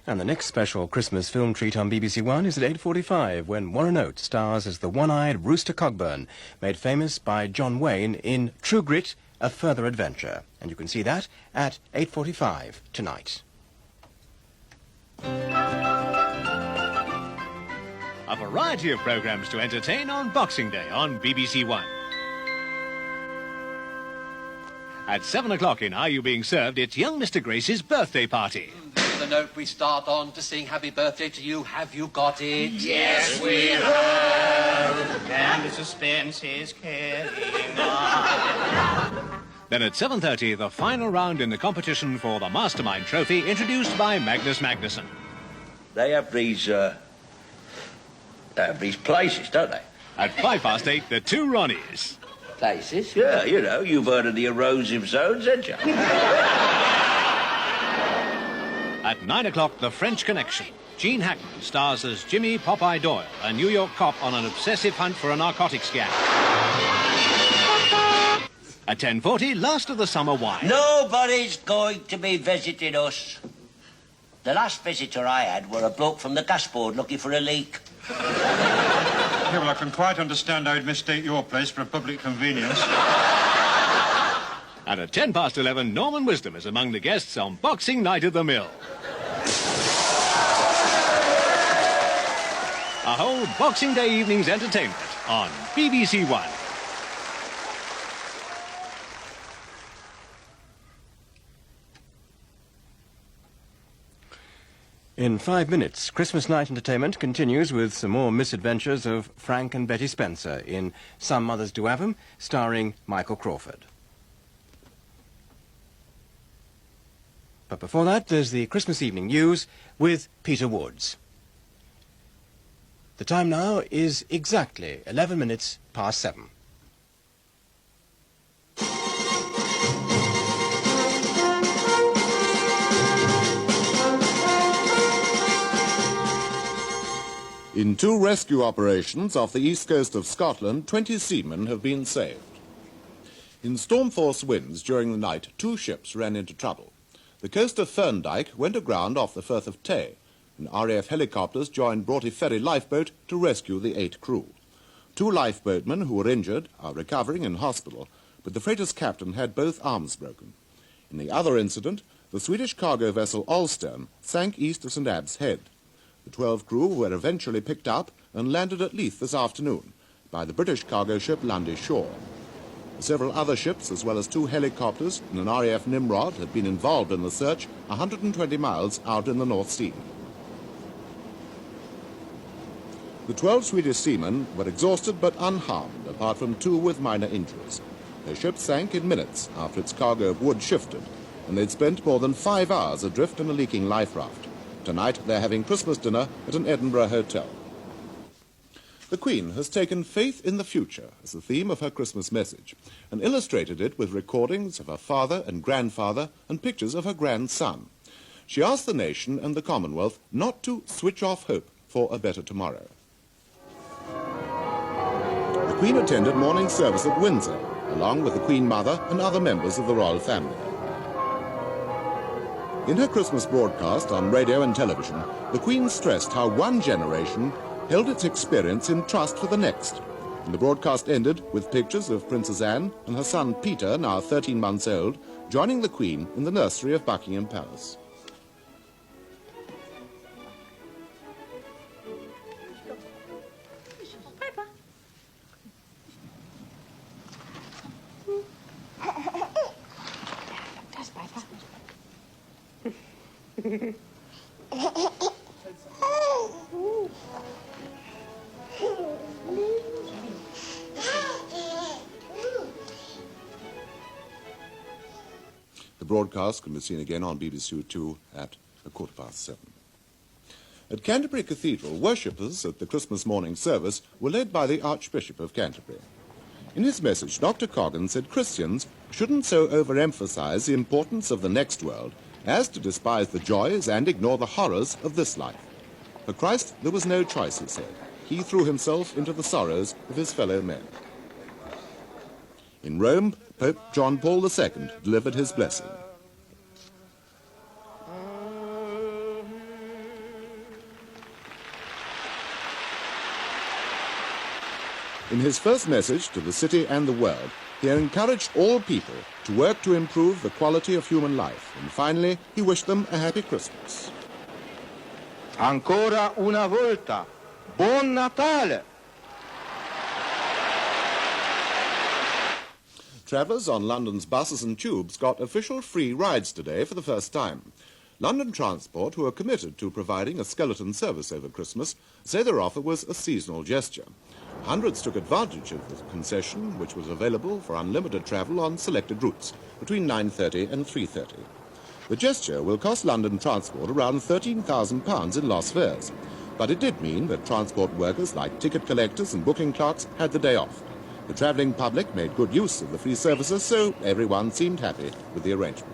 And the next special Christmas film treat on BBC One is at 8:45 when Warren Oates stars as the one-eyed Rooster Cogburn, made famous by John Wayne in True Grit, A Further Adventure. And you can see that at 8:45 tonight. A variety of programmes to entertain on Boxing Day on BBC One. At 7 o'clock in Are You Being Served, it's young Mr. Grace's birthday party. This is the note we start on to sing happy birthday to you. Have you got it? Yes, we have. And the suspense is carrying on. Then at 7:30, the final round in the competition for the Mastermind Trophy, introduced by Magnus Magnusson. They have these places, don't they? At 8:05, the two Ronnies. Places? Yeah, you know, you've heard of the erosive zones, haven't you? At 9 o'clock, The French Connection. Gene Hackman stars as Jimmy Popeye Doyle, a New York cop on an obsessive hunt for a narcotics gang. At 10:40, Last of the Summer Wine. Nobody's going to be visiting us. The last visitor I had were a bloke from the gas board looking for a leak. Yeah, well, I can quite understand how you'd mistake your place for a public convenience. And at 11:10, Norman Wisdom is among the guests on Boxing Night at the Mill. A whole Boxing Day evening's entertainment on BBC One. In 5 minutes, Christmas night entertainment continues with some more misadventures of Frank and Betty Spencer in Some Mothers Do Have 'Em, starring Michael Crawford. But before that, there's the Christmas evening news with Peter Woods. The time now is exactly 11 minutes past 7. In 2 rescue operations off the east coast of Scotland, 20 seamen have been saved. In storm-force winds during the night, 2 ships ran into trouble. The coast of Ferndyke went aground off the Firth of Tay, and RAF helicopters joined Broughty Ferry lifeboat to rescue the 8 crew. 2 lifeboatmen who were injured are recovering in hospital, but the freighter's captain had both arms broken. In the other incident, the Swedish cargo vessel Ulstone sank east of St Abb's Head. The 12 crew were eventually picked up and landed at Leith this afternoon by the British cargo ship Lundy Shore. Several other ships, as well as 2 helicopters and an RAF Nimrod, had been involved in the search 120 miles out in the North Sea. The 12 Swedish seamen were exhausted but unharmed, apart from 2 with minor injuries. Their ship sank in minutes after its cargo of wood shifted, and they'd spent more than 5 hours adrift in a leaking life raft. Tonight, they're having Christmas dinner at an Edinburgh hotel. The Queen has taken faith in the future as the theme of her Christmas message and illustrated it with recordings of her father and grandfather and pictures of her grandson. She asked the nation and the Commonwealth not to switch off hope for a better tomorrow. The Queen attended morning service at Windsor, along with the Queen Mother and other members of the royal family. In her Christmas broadcast on radio and television, the Queen stressed how one generation held its experience in trust for the next. And the broadcast ended with pictures of Princess Anne and her son Peter, now 13 months old, joining the Queen in the nursery of Buckingham Palace. The broadcast can be seen again on BBC Two at 7:15. At Canterbury Cathedral, worshippers at the Christmas morning service were led by the Archbishop of Canterbury. In his message, Dr. Coggan said Christians shouldn't so overemphasize the importance of the next world as to despise the joys and ignore the horrors of this life. For Christ, there was no choice, he said. He threw himself into the sorrows of his fellow men. In Rome, Pope John Paul II delivered his blessing. In his first message to the city and the world, he encouraged all people to work to improve the quality of human life. And finally, he wished them a happy Christmas. Ancora una volta, Buon Natale! Travellers on London's buses and tubes got official free rides today for the first time. London Transport, who are committed to providing a skeleton service over Christmas, say their offer was a seasonal gesture. Hundreds took advantage of the concession, which was available for unlimited travel on selected routes between 9:30 and 3:30. The gesture will cost London Transport around £13,000 in lost fares, but it did mean that transport workers like ticket collectors and booking clerks had the day off. The travelling public made good use of the free services, so everyone seemed happy with the arrangement.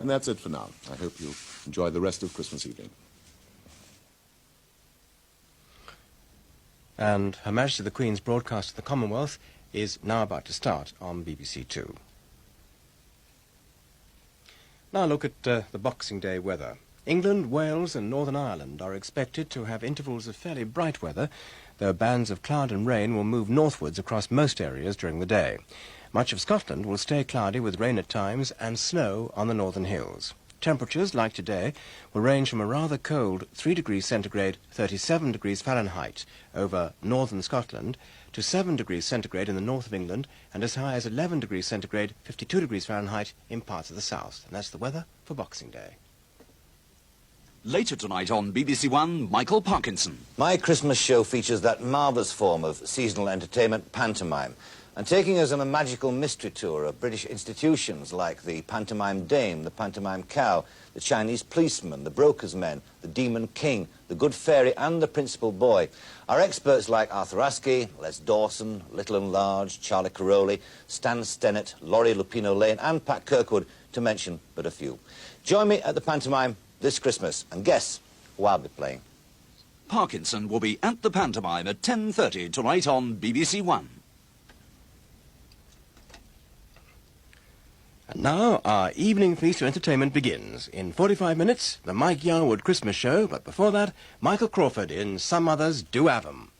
And that's it for now. I hope you enjoy the rest of Christmas evening. And Her Majesty the Queen's broadcast to the Commonwealth is now about to start on BBC Two. Now look at the Boxing Day weather. England, Wales and Northern Ireland are expected to have intervals of fairly bright weather, though bands of cloud and rain will move northwards across most areas during the day. Much of Scotland will stay cloudy with rain at times and snow on the northern hills. Temperatures, like today, will range from a rather cold 3 degrees centigrade, 37 degrees Fahrenheit over northern Scotland, to 7 degrees centigrade in the north of England, and as high as 11 degrees centigrade, 52 degrees Fahrenheit in parts of the south. And that's the weather for Boxing Day. Later tonight on BBC One, Michael Parkinson. My Christmas show features that marvellous form of seasonal entertainment, pantomime, and taking us on a magical mystery tour of British institutions like the Pantomime Dame, the Pantomime Cow, the Chinese Policeman, the Broker's Men, the Demon King, the Good Fairy and the Principal Boy. Our experts like Arthur Askey, Les Dawson, Little and Large, Charlie Caroli, Stan Stennett, Laurie Lupino Lane and Pat Kirkwood, to mention but a few. Join me at the pantomime this Christmas and guess who I'll be playing. Parkinson will be at the pantomime at 10:30 tonight on BBC One. And now our evening feast of entertainment begins. In 45 minutes, the Mike Yarwood Christmas show, but before that, Michael Crawford in Some Others Do Have 'Em.